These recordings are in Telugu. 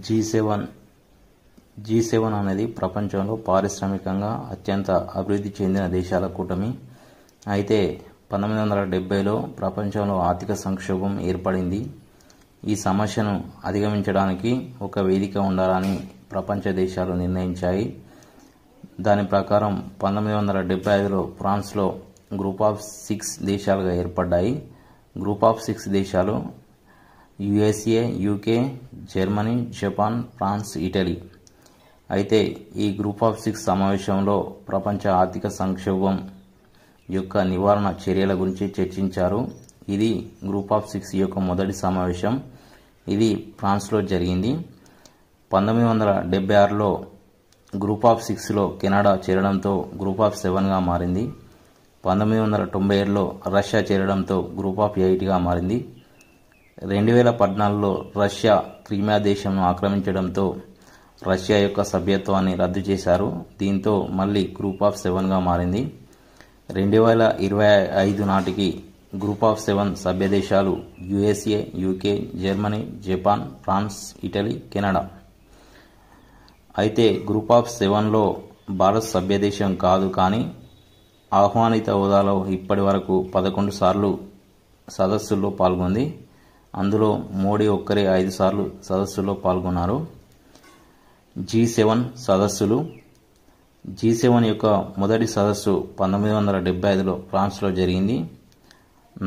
G7 G7 అనేది ప్రపంచంలో పారిశ్రామికంగా అత్యంత అభివృద్ధి చెందిన దేశాల కూటమి. అయితే 1970లో ప్రపంచంలో ఆర్థిక సంక్షోభం ఏర్పడింది. ఈ సమస్యను అధిగమించడానికి ఒక వేదిక ఉండాలని ప్రపంచ దేశాలు నిర్ణయించాయి. దాని ప్రకారం 1975లో ఫ్రాన్స్లో గ్రూప్ ఆఫ్ 6 దేశాలుగా ఏర్పడ్డాయి. గ్రూప్ ఆఫ్ 6 దేశాలు USA, UK, Germany, Japan, France, Italy. అయితే ఈ గ్రూప్ ఆఫ్ 6 సమావేశంలో ప్రపంచ ఆర్థిక సంక్షోభం యొక్క నివారణ చర్యల గురించి చర్చించారు. ఇది గ్రూప్ ఆఫ్ 6 యొక్క మొదటి సమావేశం. ఇది ఫ్రాన్స్లో జరిగింది. 1976లో గ్రూప్ ఆఫ్ 6లో కెనడా చేరడంతో గ్రూప్ ఆఫ్ 7గా మారింది. 1997లో రష్యా చేరడంతో గ్రూప్ ఆఫ్ 8గా మారింది. 2014లో రష్యా క్రిమియా దేశంను ఆక్రమించడంతో రష్యా యొక్క సభ్యత్వాన్ని రద్దు చేశారు. దీంతో మళ్ళీ గ్రూప్ ఆఫ్ 7గా మారింది. 2025 నాటికి గ్రూప్ ఆఫ్ 7 సభ్య దేశాలు USA, UK, Germany, Japan, France, Italy, Canada. అయితే గ్రూప్ ఆఫ్ 7లో భారత్ సభ్య దేశం కాదు, కానీ ఆహ్వానిత హోదాలో ఇప్పటి వరకు 11 సార్లు సదస్సుల్లో పాల్గొంది. అందులో మోడీ ఒక్కరే 5 సార్లు సదస్సులో పాల్గొన్నారు. G7 సదస్సులు. G7 యొక్క మొదటి సదస్సు 1975లో ఫ్రాన్స్లో జరిగింది.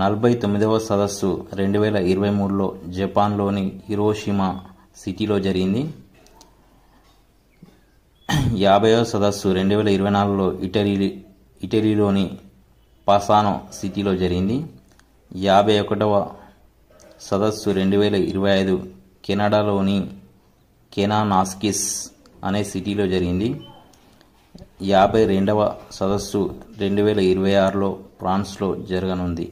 49వ సదస్సు 2023లో జపాన్లోని హిరోషిమా సిటీలో జరిగింది. 50వ సదస్సు 2024లో ఇటలీలోని పాసానో సిటీలో జరిగింది. 51వ సదస్సు 2025 కెనడాలోని కెనానాస్కిస్ అనే సిటీలో జరిగింది. 52వ సదస్సు 2026లో ఫ్రాన్స్లో జరగనుంది.